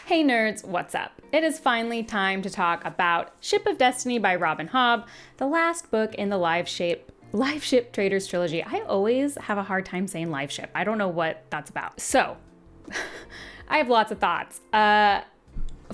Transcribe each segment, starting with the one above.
Hey nerds, what's up? It is finally time to talk about Ship of Destiny by Robin Hobb, the last book in the Liveship Traders trilogy. I always have a hard time saying Liveship. I don't know what that's about. So, I have lots of thoughts.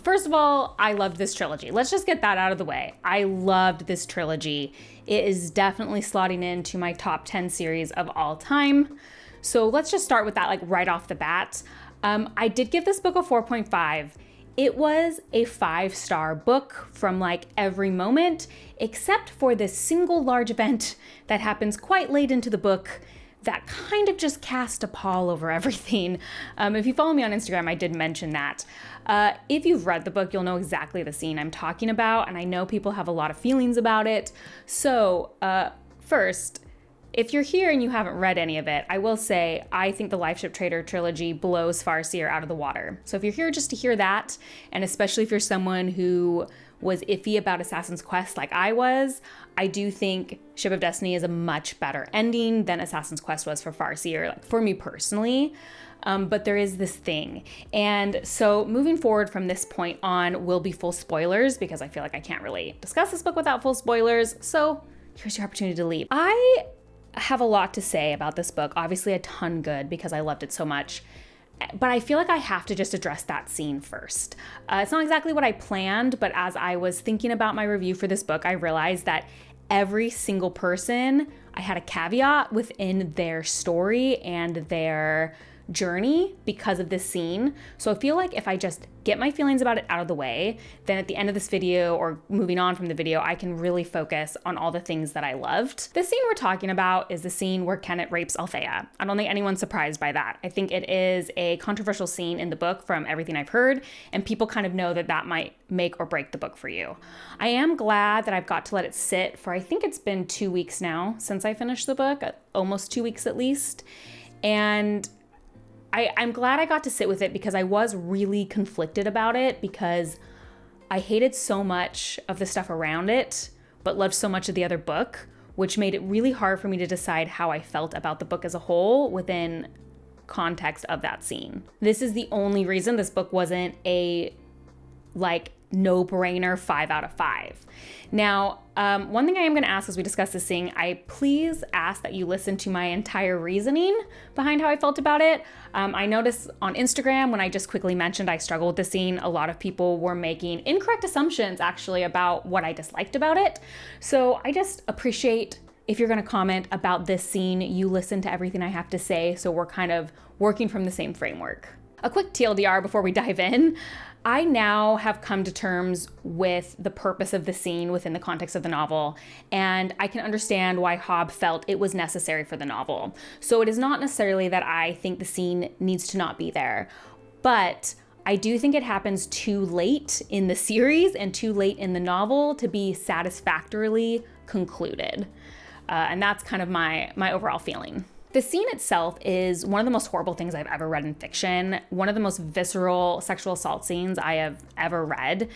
First of all, I loved this trilogy. Let's just get that out of the way. I loved this trilogy. It is definitely slotting into my top 10 series of all time. So let's just start with that like right off the bat. I did give this book a 4.5. It was a 5-star book from like every moment, except for this single large event that happens quite late into the book that kind of just cast a pall over everything. If you follow me on Instagram, I did mention that. If you've read the book, you'll know exactly the scene I'm talking about, and I know people have a lot of feelings about it. So first, if you're here and you haven't read any of it, I will say I think the Liveship Trader trilogy blows Farseer out of the water. So if you're here just to hear that, and especially if you're someone who was iffy about Assassin's Quest like I was, I do think Ship of Destiny is a much better ending than Assassin's Quest was for Farseer, like for me personally. But there is this thing. And so moving forward from this point on will be full spoilers because I feel like I can't really discuss this book without full spoilers. So here's your opportunity to leave. I have a lot to say about this book, obviously a ton good because I loved it so much, but I feel like I have to just address that scene first. It's not exactly what I planned, but as I was thinking about my review for this book, I realized that every single person, I had a caveat within their story and their journey because of this scene. So I feel like if I just get my feelings about it out of the way, then at the end of this video or moving on from the video, I can really focus on all the things that I loved. The scene we're talking about is the scene where Kennit rapes Althea. I don't think anyone's surprised by that. I think it is a controversial scene in the book from everything I've heard, and people kind of know that that might make or break the book for you. I am glad that I've got to let it sit for, I think it's been 2 weeks now since I finished the book, almost 2 weeks at least. And I'm glad I got to sit with it because I was really conflicted about it because I hated so much of the stuff around it, but loved so much of the other book, which made it really hard for me to decide how I felt about the book as a whole within context of that scene. This is the only reason this book wasn't a no-brainer 5 out of 5. Now, one thing I am going to ask as we discuss this scene, I please ask that you listen to my entire reasoning behind how I felt about it. I noticed on Instagram when I just quickly mentioned I struggled with the scene, a lot of people were making incorrect assumptions actually about what I disliked about it. So I just appreciate if you're going to comment about this scene, you listen to everything I have to say, so we're kind of working from the same framework. A quick TLDR before we dive in. I now have come to terms with the purpose of the scene within the context of the novel, and I can understand why Hobb felt it was necessary for the novel. So it is not necessarily that I think the scene needs to not be there, but I do think it happens too late in the series and too late in the novel to be satisfactorily concluded. And that's kind of my overall feeling. The scene itself is one of the most horrible things I've ever read in fiction, one of the most visceral sexual assault scenes I have ever read.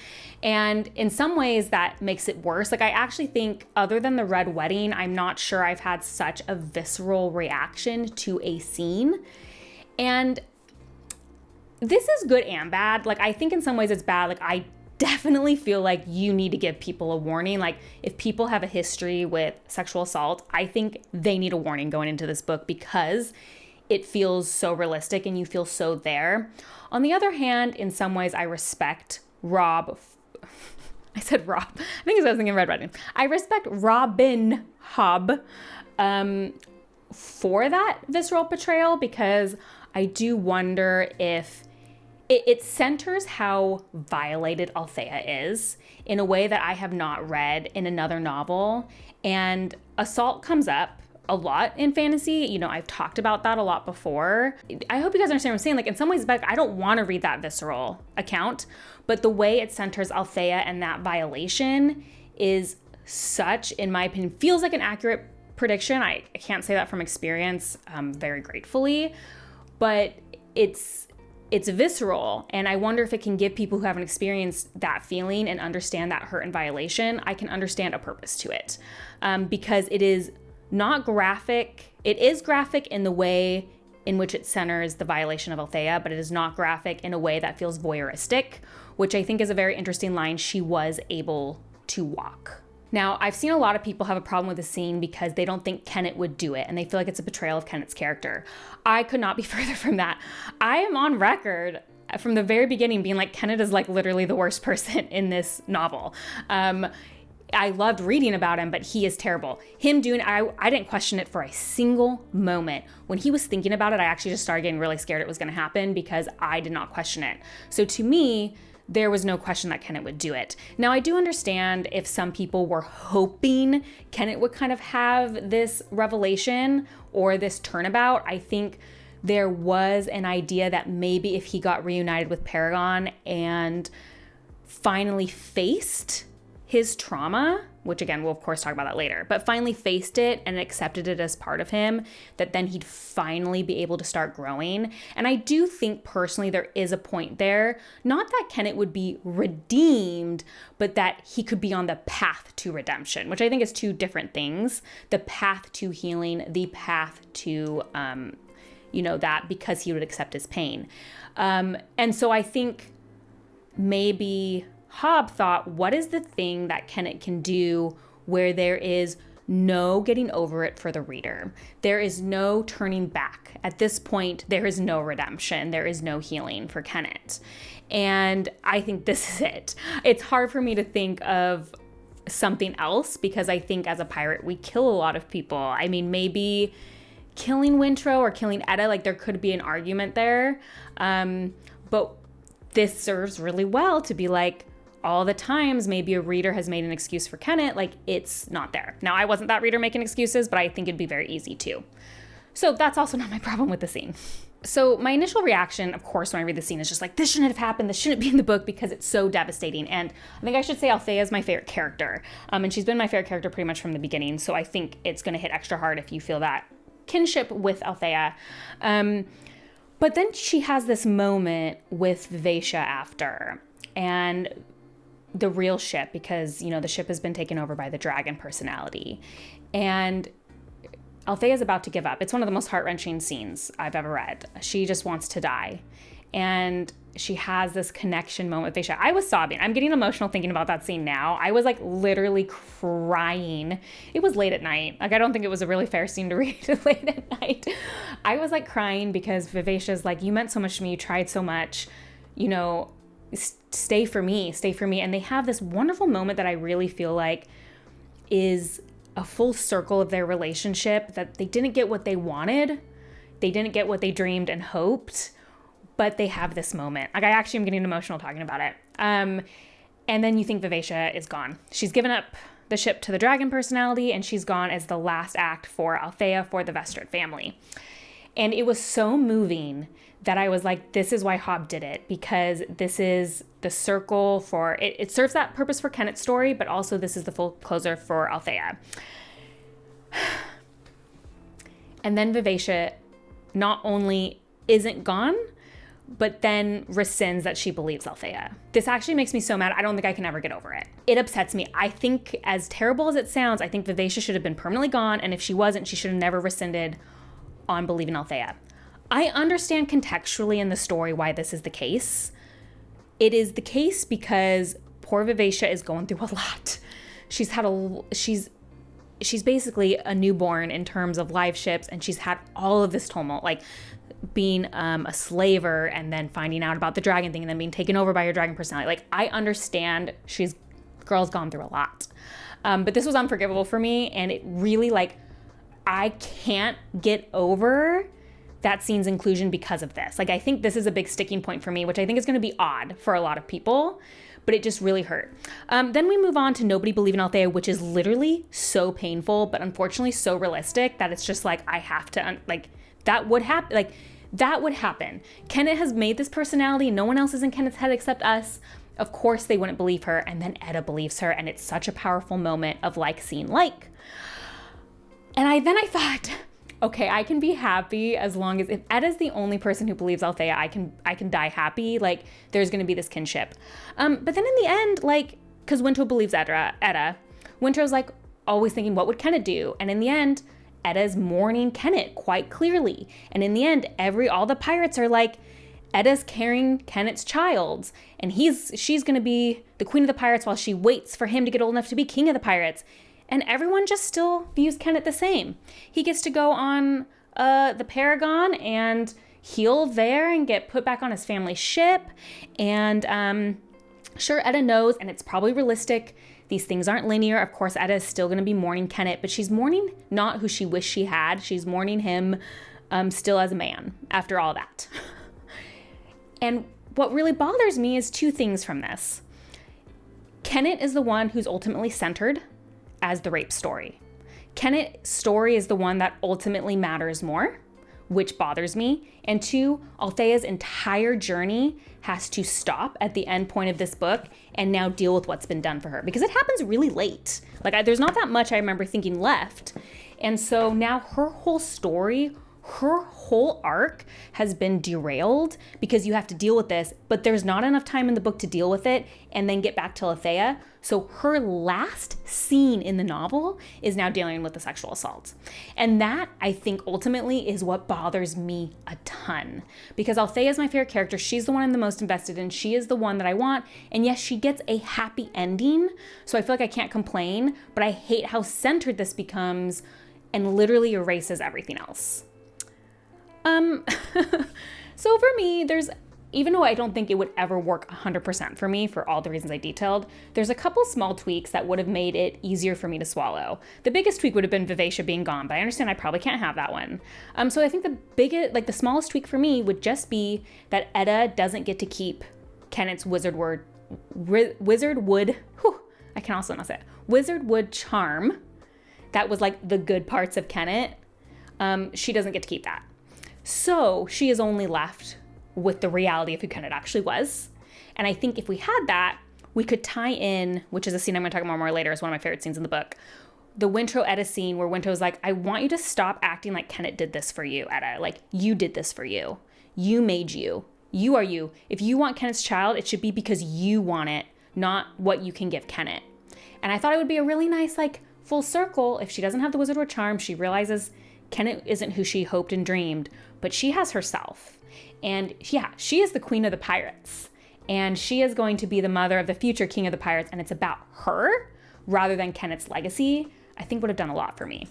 And in some ways that makes it worse. Like I actually think other than the Red Wedding, I'm not sure I've had such a visceral reaction to a scene. And this is good and bad. Like I think in some ways it's bad. Like I definitely feel like you need to give people a warning. Like if people have a history with sexual assault, I think they need a warning going into this book because it feels so realistic and you feel so there. On the other hand, in some ways I respect Rob. I said Rob. I think I was thinking Red Wedding. I respect Robin Hobb for that visceral portrayal because I do wonder if it centers how violated Althea is in a way that I have not read in another novel. And assault comes up a lot in fantasy. You know, I've talked about that a lot before. I hope you guys understand what I'm saying. Like in some ways, I don't want to read that visceral account, but the way it centers Althea and that violation is such, in my opinion, feels like an accurate prediction. I can't say that from experience, very gratefully, but it's visceral, and I wonder if it can give people who haven't experienced that feeling and understand that hurt and violation, I can understand a purpose to it. Because it is not graphic. It is graphic in the way in which it centers the violation of Althea, but it is not graphic in a way that feels voyeuristic, which I think is a very interesting line she was able to walk. Now, I've seen a lot of people have a problem with the scene because they don't think Kennit would do it, and they feel like it's a betrayal of Kennit's character. I could not be further from that. I am on record from the very beginning being like, Kennit is like literally the worst person in this novel. I loved reading about him, but he is terrible. Him doing, I didn't question it for a single moment. When he was thinking about it, I actually just started getting really scared it was going to happen because I did not question it. So to me, there was no question that Kennit would do it. Now, I do understand if some people were hoping Kennit would kind of have this revelation or this turnabout. I think there was an idea that maybe if he got reunited with Paragon and finally faced his trauma, which again, we'll of course talk about that later, but finally faced it and accepted it as part of him, that then he'd finally be able to start growing. And I do think personally there is a point there, not that Kennit would be redeemed, but that he could be on the path to redemption, which I think is two different things. The path to healing, the path to, that because he would accept his pain. And so I think maybe Hobb thought, what is the thing that Kennit can do where there is no getting over it for the reader? There is no turning back. At this point, there is no redemption. There is no healing for Kennit. And I think this is it. It's hard for me to think of something else because I think as a pirate, we kill a lot of people. I mean, maybe killing Wintrow or killing Etta, like there could be an argument there. But this serves really well to be like, all the times maybe a reader has made an excuse for Kennit, like it's not there. Now, I wasn't that reader making excuses, but I think it'd be very easy too. So that's also not my problem with the scene. So my initial reaction, of course, when I read the scene is just like, this shouldn't have happened. This shouldn't be in the book because it's so devastating. And I think I should say Althea is my favorite character. And she's been my favorite character pretty much from the beginning. So I think it's going to hit extra hard if you feel that kinship with Althea. But then she has this moment with Vivacia after. And the real ship, because, the ship has been taken over by the dragon personality. And Althea is about to give up. It's one of the most heart-wrenching scenes I've ever read. She just wants to die. And she has this connection moment with Vivacia. I was sobbing. I'm getting emotional thinking about that scene now. I was like literally crying. It was late at night. Like, I don't think it was a really fair scene to read late at night. I was like crying because Vivacia's like, you meant so much to me. You tried so much, stay for me. And they have this wonderful moment that I really feel like is a full circle of their relationship, that they didn't get what they wanted. They didn't get what they dreamed and hoped, but they have this moment. Like, I actually am getting emotional talking about it. And then you think Vivacia is gone. She's given up the ship to the dragon personality, and she's gone as the last act for Althea, for the Vestrit family. And it was so moving that I was like, this is why Hobb did it, because this is the circle for, it serves that purpose for Kennit's story, but also this is the full closer for Althea. And then Vivacia not only isn't gone, but then rescinds that she believes Althea. This actually makes me so mad. I don't think I can ever get over it. It upsets me. I think, as terrible as it sounds, I think Vivacia should have been permanently gone, and if she wasn't, she should have never rescinded on believing Althea. I understand contextually in the story why this is the case. It is the case because poor Vivacia is going through a lot. She's basically a newborn in terms of live ships, and she's had all of this tumult, like being a slaver and then finding out about the dragon thing and then being taken over by her dragon personality. Like, I understand girl's gone through a lot. But this was unforgivable for me, and it really, like, I can't get over that scene's inclusion because of this. Like, I think this is a big sticking point for me, which I think is going to be odd for a lot of people, but it just really hurt. Then we move on to Nobody Believing Althea, which is literally so painful, but unfortunately so realistic that it's just like, I have to, that would happen. Like, that would happen. Kennit has made this personality. No one else is in Kennit's head except us. Of course they wouldn't believe her, and then Etta believes her, and it's such a powerful moment of like seeing like. And I thought, okay, I can be happy as long as, if Etta's the only person who believes Althea, I can die happy. Like, there's going to be this kinship. But then in the end, like, because Wintrow believes Etta, Wintrow's like always thinking, what would Kennit do? And in the end, Etta's mourning Kennit quite clearly. And in the end, all the pirates are like, Etta's carrying Kennit's child, and she's going to be the queen of the pirates while she waits for him to get old enough to be king of the pirates. And everyone just still views Kennit the same. He gets to go on the Paragon and heal there and get put back on his family ship. And sure, Etta knows, and it's probably realistic, these things aren't linear. Of course, Etta is still going to be mourning Kennit, but she's mourning not who she wished she had. She's mourning him still as a man after all that. And what really bothers me is two things from this. Kennit is the one who's ultimately centered as the rape story. Kennit's story is the one that ultimately matters more, which bothers me. And two, Althea's entire journey has to stop at the end point of this book and now deal with what's been done for her, because it happens really late. Like, there's not that much I remember thinking left. And so now her whole story, her whole arc has been derailed because you have to deal with this, but there's not enough time in the book to deal with it and then get back to Althea. So her last scene in the novel is now dealing with the sexual assault. And that, I think, ultimately is what bothers me a ton, because Althea is my favorite character. She's the one I'm the most invested in. She is the one that I want. And yes, she gets a happy ending. So I feel like I can't complain, but I hate how centered this becomes and literally erases everything else. So for me, even though I don't think it would ever work 100% for me for all the reasons I detailed, there's a couple small tweaks that would have made it easier for me to swallow. The biggest tweak would have been Vivacia being gone, but I understand I probably can't have that one. So I think the smallest tweak for me would just be that Etta doesn't get to keep Kennit's wizardwood charm. That was like the good parts of Kennit. She doesn't get to keep that. So she is only left with the reality of who Kennit actually was. And I think if we had that, we could tie in, which is a scene I'm going to talk about more later, is one of my favorite scenes in the book, the Wintrow Etta scene where Wintrow's like, I want you to stop acting like Kennit did this for you, Etta. Like, you did this for you. You made you. You are you. If you want Kennit's child, it should be because you want it, not what you can give Kennit. And I thought it would be a really nice, like, full circle. If she doesn't have the wizardwood charm, she realizes Kennit isn't who she hoped and dreamed, but she has herself. And yeah, she is the queen of the pirates. And she is going to be the mother of the future king of the pirates. And it's about her rather than Kennit's legacy. I think would have done a lot for me.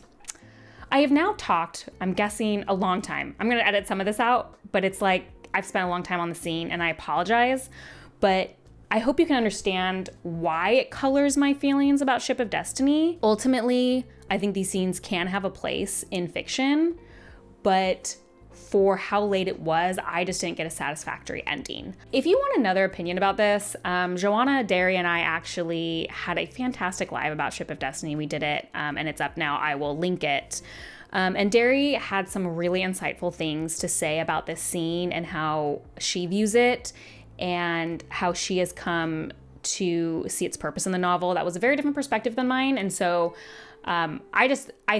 I have now talked, I'm guessing, a long time. I'm going to edit some of this out, but it's like I've spent a long time on the scene and I apologize. But I hope you can understand why it colors my feelings about Ship of Destiny. Ultimately, I think these scenes can have a place in fiction, but for how late it was, I just didn't get a satisfactory ending. If you want another opinion about this, Joanna, Derry, and I actually had a fantastic live about Ship of Destiny. We did it, and it's up now. I will link it. And Derry had some really insightful things to say about this scene and how she views it and how she has come to see its purpose in the novel. That was a very different perspective than mine. And so I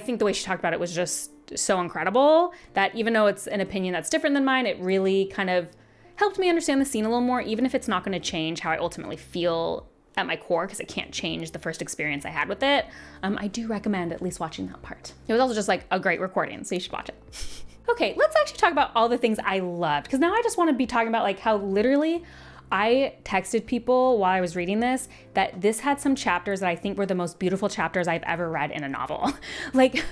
think the way she talked about it was just so incredible that even though it's an opinion that's different than mine, it really kind of helped me understand the scene a little more, even if it's not going to change how I ultimately feel at my core, because it can't change the first experience I had with it. I do recommend at least watching that part. It was also just like a great recording, so you should watch it. Okay, let's actually talk about all the things I loved, because now I just want to be talking about like how literally I texted people while I was reading this that this had some chapters that I think were the most beautiful chapters I've ever read in a novel. Like,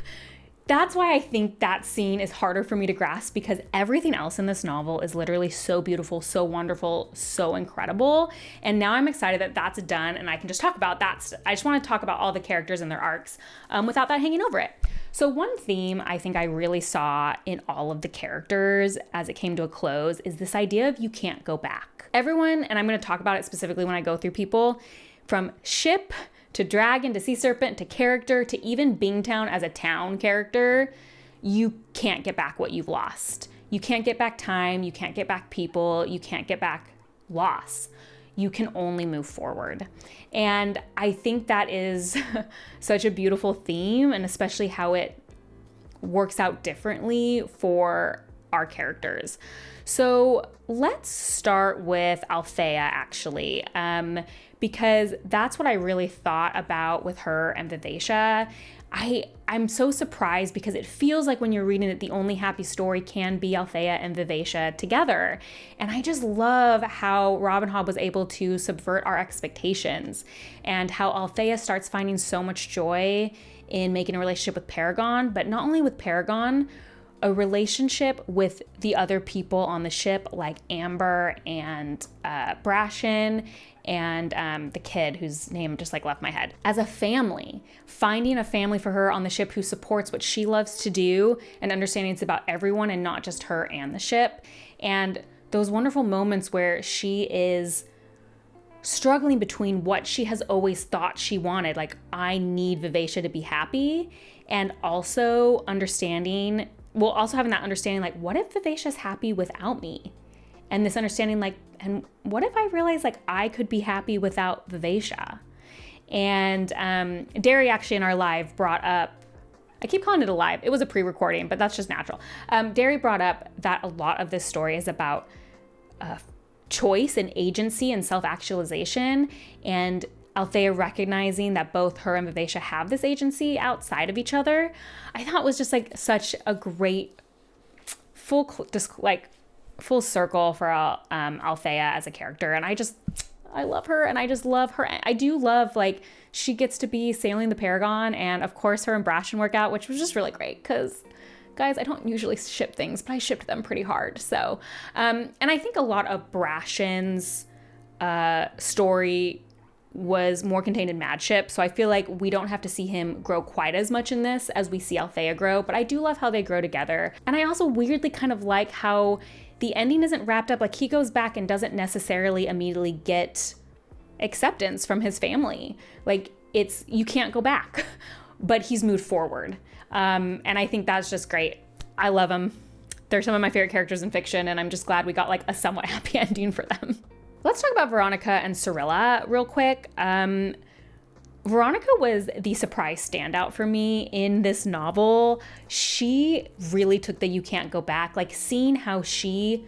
that's why I think that scene is harder for me to grasp, because everything else in this novel is literally so beautiful, so wonderful, so incredible. And now I'm excited that that's done and I can just talk about that. I just want to talk about all the characters and their arcs without that hanging over it. So one theme I think I really saw in all of the characters as it came to a close is this idea of you can't go back. Everyone, and I'm going to talk about it specifically when I go through people, from ship to dragon to sea serpent to character to even Bingtown as a town character, you can't get back what you've lost. You can't get back time, you can't get back people, you can't get back loss. You can only move forward. And I think that is such a beautiful theme, and especially how it works out differently for our characters. So let's start with Althea, actually, because that's what I really thought about with her and Vivacia. I'm so surprised because it feels like when you're reading it, the only happy story can be Althea and Vivacia together. And I just love how Robin Hobb was able to subvert our expectations and how Althea starts finding so much joy in making a relationship with Paragon, but not only with Paragon, a relationship with the other people on the ship, like Amber and Brashen and the kid whose name just like left my head. As a family, finding a family for her on the ship who supports what she loves to do and understanding it's about everyone and not just her and the ship. And those wonderful moments where she is struggling between what she has always thought she wanted, like I need Vivacia to be happy, and also understanding, well, also having that understanding, like, what if Vivacia's happy without me? And this understanding, like, and what if I realize, like, I could be happy without Vivacia? And Derry actually in our live brought up, I keep calling it a live, it was a pre-recording, but that's just natural. Derry brought up that a lot of this story is about choice and agency and self-actualization, and Althea recognizing that both her and Vivacia have this agency outside of each other. I thought was just like such a great full circle for Althea as a character. And I love her, and I just love her. I do love, like, she gets to be sailing the Paragon, and of course her and Brashen work out, which was just really great because, guys, I don't usually ship things, but I shipped them pretty hard. So, and I think a lot of Brashen's story was more contained in Madship, so I feel like we don't have to see him grow quite as much in this as we see Althea grow, but I do love how they grow together. And I also weirdly kind of like how the ending isn't wrapped up, like he goes back and doesn't necessarily immediately get acceptance from his family. Like, it's, you can't go back, but he's moved forward. And I think that's just great. I love them. They're some of my favorite characters in fiction, and I'm just glad we got like a somewhat happy ending for them. Let's talk about Ronica and Serilla real quick. Veronica was the surprise standout for me in this novel. She really took the you can't go back, like seeing how she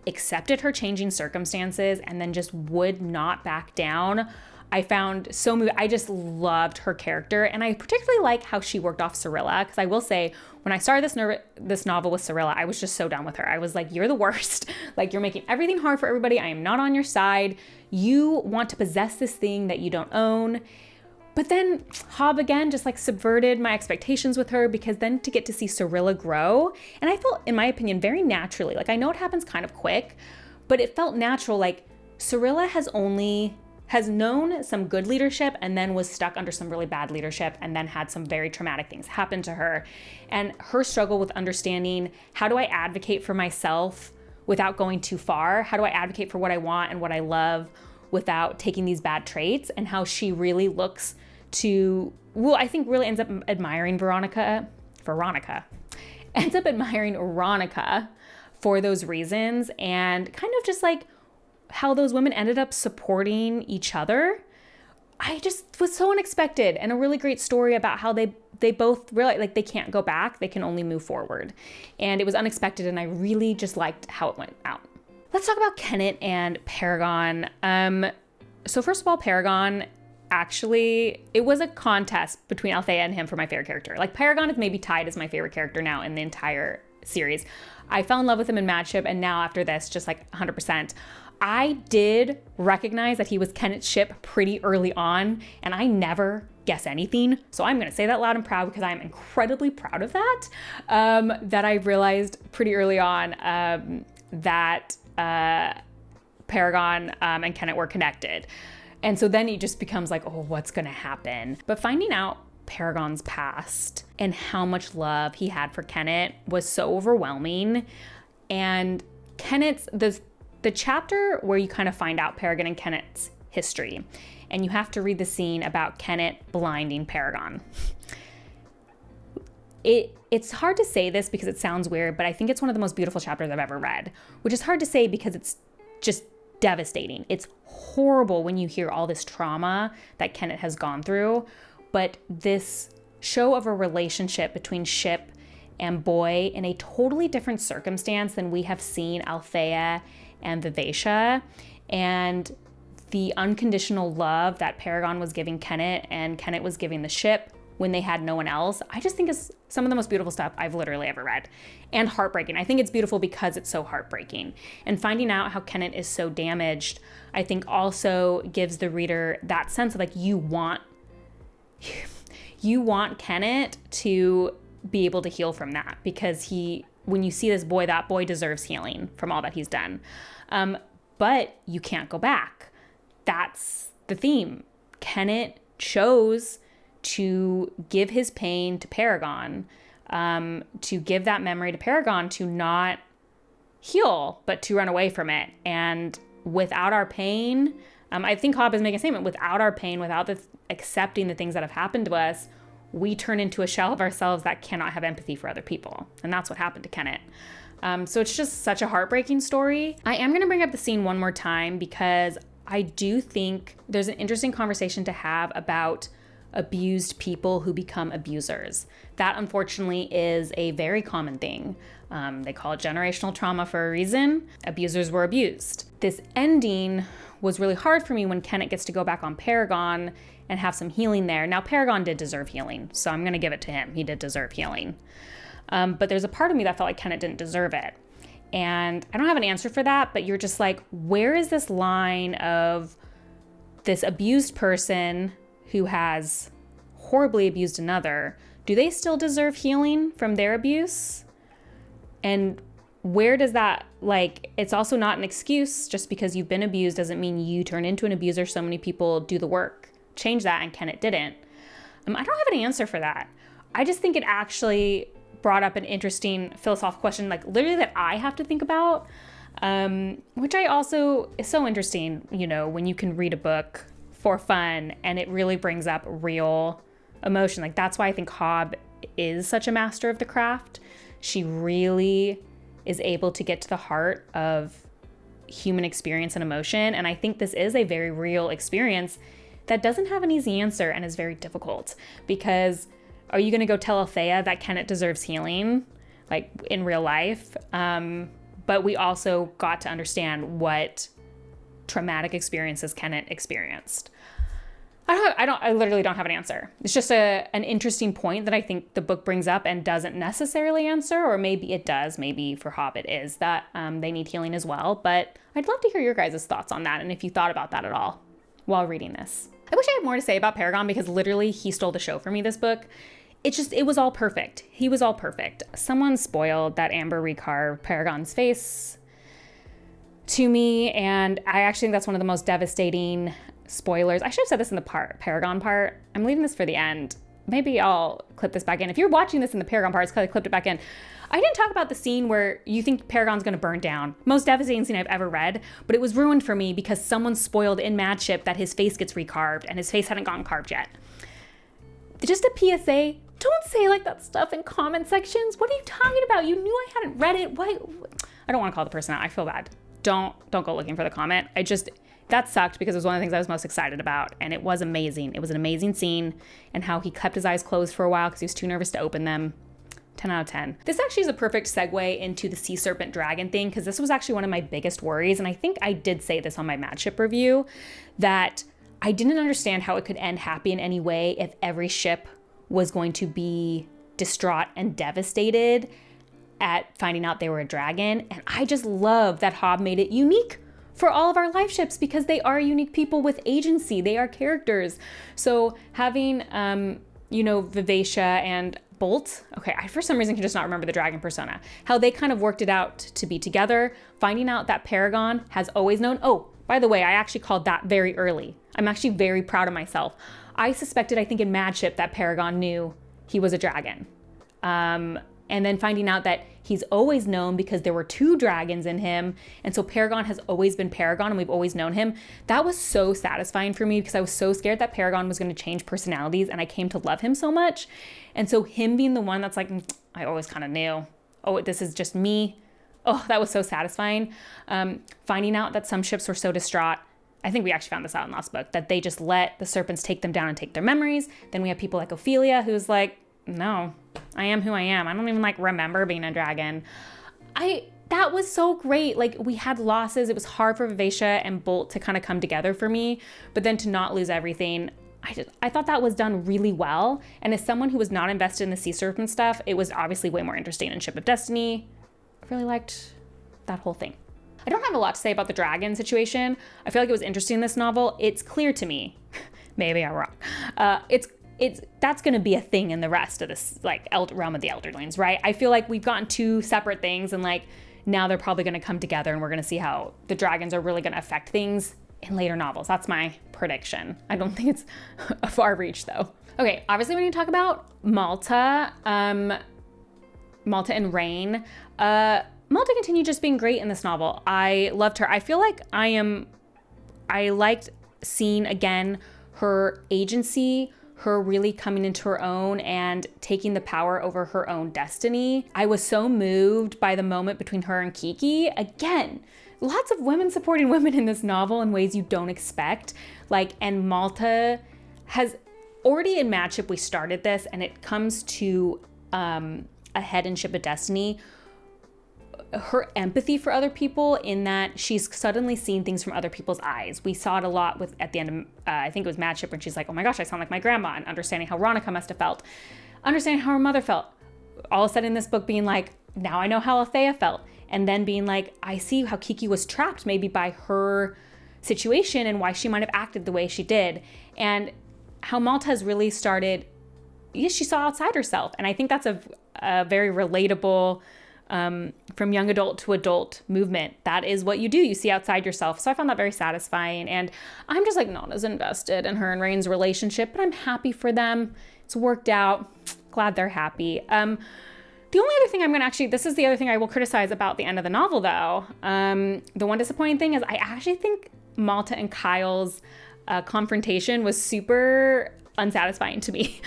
accepted her changing circumstances and then just would not back down. I found so moving. I just loved her character, and I particularly like how she worked off Serilla, because I will say, when I started this novel with Serilla, I was just so done with her. I was like, you're the worst. Like, you're making everything hard for everybody. I am not on your side. You want to possess this thing that you don't own. But then Hobb again just like subverted my expectations with her, because then to get to see Serilla grow, and I felt, in my opinion, very naturally, like I know it happens kind of quick, but it felt natural. Like Serilla has known some good leadership and then was stuck under some really bad leadership and then had some very traumatic things happen to her. And her struggle with understanding, how do I advocate for myself without going too far? How do I advocate for what I want and what I love without taking these bad traits? And how she really looks to, well, I think really ends up admiring Veronica, ends up admiring Ronica for those reasons, and kind of just like how those women ended up supporting each other. I just was so unexpected, and a really great story about how they both realize like they can't go back, they can only move forward. And it was unexpected, and I really just liked how it went out. Let's talk about Kennit and Paragon. So first of all, Paragon, actually, it was a contest between Althea and him for my favorite character. Like, Paragon is maybe tied as my favorite character now in the entire series. I fell in love with him in Madship, and now after this, just like 100%. I did recognize that he was Kennit's ship pretty early on, and I never guess anything. So I'm going to say that loud and proud, because I'm incredibly proud of that, that I realized pretty early on that Paragon and Kennit were connected. And so then it just becomes like, oh, what's going to happen? But finding out Paragon's past and how much love he had for Kennit was so overwhelming. And Kennit's, the chapter where you kind of find out Paragon and Kennit's history, and you have to read the scene about Kennit blinding Paragon. It's hard to say this because it sounds weird, but I think it's one of the most beautiful chapters I've ever read, which is hard to say because it's just devastating. It's horrible when you hear all this trauma that Kennit has gone through, but this show of a relationship between ship and boy in a totally different circumstance than we have seen Althea and Vivacia, and the unconditional love that Paragon was giving Kennit and Kennit was giving the ship when they had no one else, I just think is some of the most beautiful stuff I've literally ever read. And heartbreaking. I think it's beautiful because it's so heartbreaking. And finding out how Kennit is so damaged, I think also gives the reader that sense of like, you want Kennit to be able to heal from that, because when you see this boy, that boy deserves healing from all that he's done. But you can't go back. That's the theme. Kennit chose to give his pain to Paragon, to give that memory to Paragon, to not heal, but to run away from it. And without our pain, I think Hobb is making a statement, without our pain, without accepting the things that have happened to us, we turn into a shell of ourselves that cannot have empathy for other people. And that's what happened to Kennit. So it's just such a heartbreaking story. I am going to bring up the scene one more time because I do think there's an interesting conversation to have about abused people who become abusers. That unfortunately is a very common thing. They call it generational trauma for a reason. Abusers were abused. This ending was really hard for me when Kennit gets to go back on Paragon and have some healing there. Now, Paragon did deserve healing, so I'm going to give it to him. He did deserve healing. But there's a part of me that felt like Kennit didn't deserve it. And I don't have an answer for that, but you're just like, where is this line of this abused person who has horribly abused another? Do they still deserve healing from their abuse? And where does that, like, it's also not an excuse. Just because you've been abused doesn't mean you turn into an abuser. So many people do the work, change that, and Kennit didn't. I don't have an answer for that. I just think it actually brought up an interesting philosophical question, like literally that I have to think about, which I also is so interesting, you know, when you can read a book for fun and it really brings up real emotion. Like that's why I think Hobb is such a master of the craft. She really is able to get to the heart of human experience and emotion. And I think this is a very real experience that doesn't have an easy answer and is very difficult, because are you going to go tell Althea that Kennit deserves healing, like in real life? But we also got to understand what traumatic experiences Kennit experienced. I literally don't have an answer. It's just an interesting point that I think the book brings up and doesn't necessarily answer, or maybe it does. Maybe for Hobb it is that they need healing as well. But I'd love to hear your guys' thoughts on that and if you thought about that at all while reading this. I wish I had more to say about Paragon, because literally he stole the show for me this book. It was all perfect. He was all perfect. Someone spoiled that Amber recarved Paragon's face to me, and I actually think that's one of the most devastating spoilers. I should have said this in the Paragon part. I'm leaving this for the end. Maybe I'll clip this back in. If you're watching this in the Paragon part, it's because I clipped it back in. I didn't talk about the scene where you think Paragon's going to burn down. Most devastating scene I've ever read, but it was ruined for me because someone spoiled in Madship that his face gets recarved, and his face hadn't gotten carved yet. Just a PSA. Don't say like that stuff in comment sections. What are you talking about? You knew I hadn't read it. Why? I don't want to call the person out. I feel bad. Don't go looking for the comment. That sucked because it was one of the things I was most excited about, and it was amazing. It was an amazing scene, and how he kept his eyes closed for a while because he was too nervous to open them. 10 out of 10. This actually is a perfect segue into the sea serpent dragon thing, because this was actually one of my biggest worries, and I think I did say this on my Madship review, that I didn't understand how it could end happy in any way if every ship was going to be distraught and devastated at finding out they were a dragon. And I just love that Hobb made it unique for all of our life ships, because they are unique people with agency. They are characters. So having, Vivacia and Bolt, okay, I for some reason can just not remember the dragon persona, how they kind of worked it out to be together, finding out that Paragon has always known. Oh, by the way, I actually called that very early. I'm actually very proud of myself. I suspected, I think in Madship, that Paragon knew he was a dragon. And then finding out that he's always known because there were two dragons in him. And so Paragon has always been Paragon and we've always known him. That was so satisfying for me because I was so scared that Paragon was going to change personalities, and I came to love him so much. And so him being the one that's like, I always kind of knew, oh, this is just me. Oh, that was so satisfying. Finding out that some ships were so distraught. I think we actually found this out in last book, that they just let the serpents take them down and take their memories. Then we have people like Ophelia, who's like, no, I am who I am. I don't even like remember being a dragon. That was so great. Like, we had losses. It was hard for Vivacia and Bolt to kind of come together for me, but then to not lose everything, I thought that was done really well. And as someone who was not invested in the sea serpent stuff, it was obviously way more interesting in Ship of Destiny. I really liked that whole thing. I don't have a lot to say about the dragon situation. I feel like it was interesting in this novel. It's clear to me, maybe I'm wrong, that's going to be a thing in the rest of this, like, realm of the Elderlings, right? I feel like we've gotten two separate things, and like now they're probably going to come together, and we're going to see how the dragons are really going to affect things in later novels. That's my prediction. I don't think it's a far reach though. Okay, obviously we need to talk about Malta. Malta and Rain. Malta continued just being great in this novel. I loved her. I feel like I liked seeing again her agency, her really coming into her own and taking the power over her own destiny. I was so moved by the moment between her and Kiki. Again, lots of women supporting women in this novel in ways you don't expect. Like, and Malta has already in Madship, we started this, and it comes to a head in Ship of Destiny. Her empathy for other people, in that she's suddenly seeing things from other people's eyes. We saw it a lot with at the end of, I think it was Madship, when she's like, oh my gosh, I sound like my grandma, and understanding how Ronica must have felt, understanding how her mother felt. All of a sudden in this book being like, now I know how Althea felt. And then being like, I see how Kiki was trapped maybe by her situation and why she might have acted the way she did. And how Malta has really started, yes, she saw outside herself. And I think that's a very relatable, from young adult to adult movement. That is what you do. You see outside yourself. So I found that very satisfying. And I'm just like not as invested in her and Rain's relationship, but I'm happy for them. It's worked out. Glad they're happy. The only other thing I'm going to actually, this is the other thing I will criticize about the end of the novel though. The one disappointing thing is I actually think Malta and Kyle's confrontation was super unsatisfying to me.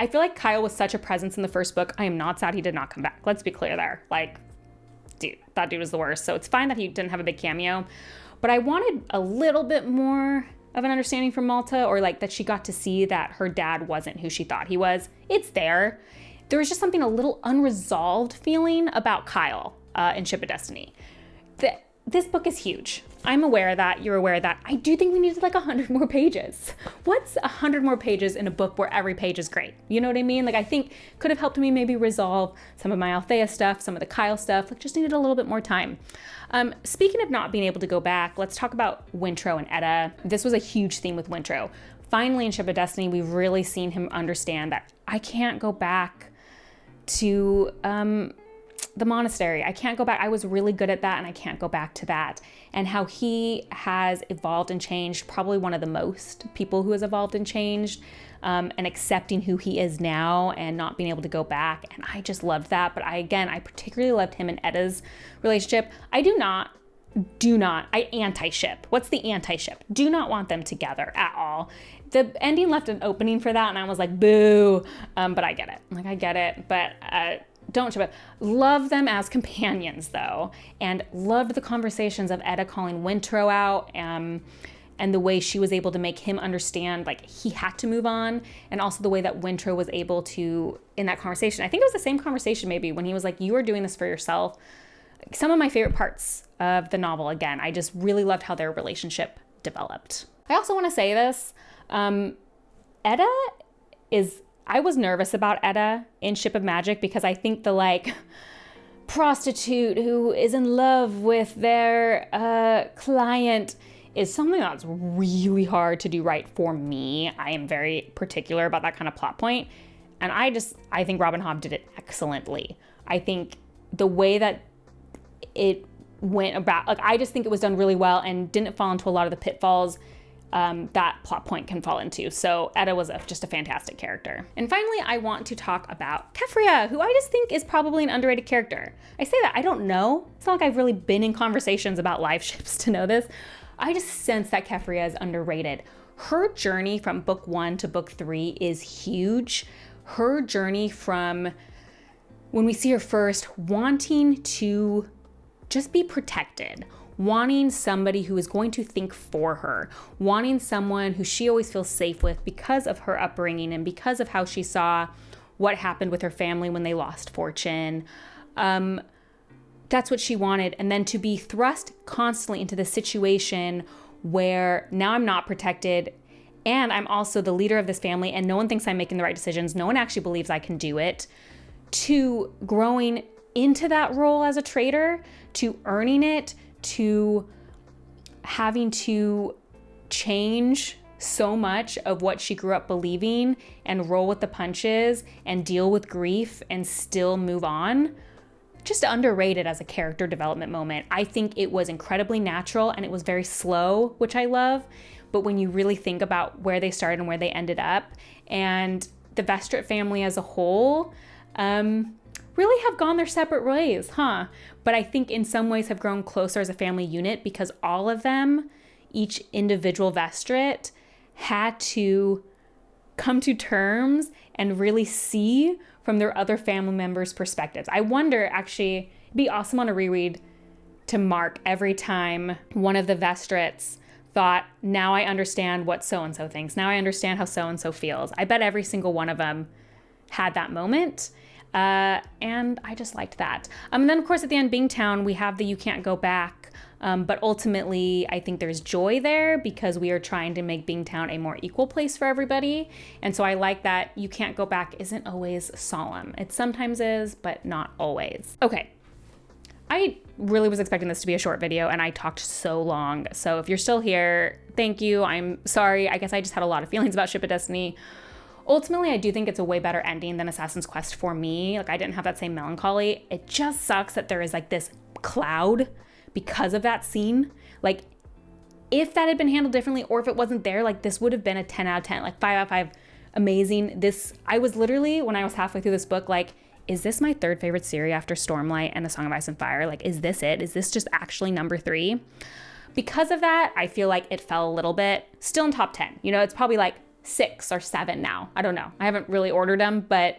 I feel like Kyle was such a presence in the first book. I am not sad he did not come back. Let's be clear there. Like, dude, that dude was the worst. So it's fine that he didn't have a big cameo, but I wanted a little bit more of an understanding from Malta, or like that she got to see that her dad wasn't who she thought he was. It's there. There was just something a little unresolved feeling about Kyle in Ship of Destiny. This book is huge. I'm aware of that. You're aware of that. I do think we needed like 100 more pages. What's 100 more pages in a book where every page is great? You know what I mean? Like, I think could have helped me maybe resolve some of my Althea stuff, some of the Kyle stuff. Like, just needed a little bit more time. Speaking of not being able to go back, let's talk about Wintrow and Etta. This was a huge theme with Wintrow. Finally, in Ship of Destiny, we've really seen him understand that I can't go back to the monastery. I can't go back. I was really good at that, and I can't go back to that. And how he has evolved and changed, probably one of the most people who has evolved and changed, and accepting who he is now and not being able to go back. And I just loved that. But I particularly loved him and Etta's relationship. I anti-ship. What's the anti-ship? Do not want them together at all. The ending left an opening for that, and I was like, boo. But I get it. But don't ship it. Love them as companions though, and loved the conversations of Etta calling Wintrow out, and the way she was able to make him understand like he had to move on, and also the way that Wintrow was able to, in that conversation, I think it was the same conversation maybe, when he was like, you are doing this for yourself. Some of my favorite parts of the novel. Again, I just really loved how their relationship developed. I also want to say this, Etta is, I was nervous about Etta in Ship of Magic because I think the like prostitute who is in love with their client is something that's really hard to do right for me. I am very particular about that kind of plot point. And I think Robin Hobb did it excellently. I think the way that it went about, like, I just think it was done really well and didn't fall into a lot of the pitfalls that plot point can fall into. So Etta was just a fantastic character. And finally, I want to talk about Keffria, who I just think is probably an underrated character. I say that, I don't know. It's not like I've really been in conversations about live ships to know this. I just sense that Keffria is underrated. Her journey from book 1 to book 3 is huge. Her journey from when we see her first wanting to just be protected, wanting somebody who is going to think for her, wanting someone who she always feels safe with because of her upbringing and because of how she saw what happened with her family when they lost fortune. That's what she wanted. And then to be thrust constantly into the situation where now I'm not protected and I'm also the leader of this family and no one thinks I'm making the right decisions. No one actually believes I can do it. To growing into that role as a trader, to earning it, to having to change so much of what she grew up believing and roll with the punches and deal with grief and still move on. Just underrated as a character development moment. I think it was incredibly natural and it was very slow, which I love. But when you really think about where they started and where they ended up, and the Vestrit family as a whole, really have gone their separate ways, But I think in some ways have grown closer as a family unit because all of them, each individual Vestrit, had to come to terms and really see from their other family members' perspectives. I wonder, actually, it'd be awesome on a reread to mark every time one of the Vestrits thought, now I understand what so-and-so thinks. Now I understand how so-and-so feels. I bet every single one of them had that moment. And I just liked that. And then, of course, at the end, Bingtown, we have the you can't go back. But ultimately, I think there's joy there because we are trying to make Bingtown a more equal place for everybody. And so I like that you can't go back isn't always solemn. It sometimes is, but not always. Okay. I really was expecting this to be a short video and I talked so long. So if you're still here, thank you. I'm sorry. I guess I just had a lot of feelings about Ship of Destiny. Ultimately, I do think it's a way better ending than Assassin's Quest for me. Like, I didn't have that same melancholy. It just sucks that there is like this cloud because of that scene. Like, if that had been handled differently or if it wasn't there, like this would have been a 10 out of 10, like 5 out of 5, amazing. I was literally, when I was halfway through this book, like, is this my third favorite series after Stormlight and A Song of Ice and Fire? Like, is this it? Is this just actually number 3? Because of that, I feel like it fell a little bit. Still in top 10. You know, it's probably like 6 or 7 now. I don't know. I haven't really ordered them, but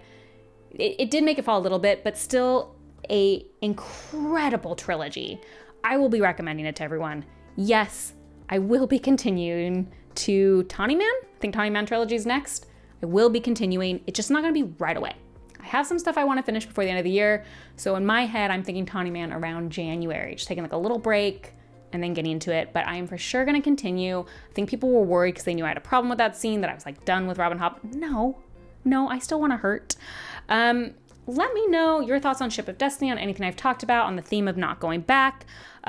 it did make it fall a little bit, but still a incredible trilogy. I will be recommending it to everyone. Yes, I will be continuing to Tawny Man. I think Tawny Man trilogy is next. I will be continuing. It's just not going to be right away. I have some stuff I want to finish before the end of the year. So in my head, I'm thinking Tawny Man around January, just taking like a little break and then getting into it. But I am for sure going to continue. I think people were worried because they knew I had a problem with that scene, that I was like done with Robin Hobb. No, I still want to hurt. Let me know your thoughts on Ship of Destiny, on anything I've talked about, on the theme of not going back.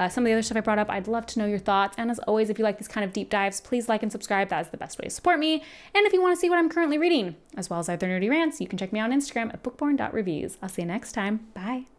Some of the other stuff I brought up, I'd love to know your thoughts. And as always, if you like these kind of deep dives, please like and subscribe. That is the best way to support me. And if you want to see what I'm currently reading, as well as other nerdy rants, you can check me out on Instagram at bookborn.reviews. I'll see you next time. Bye.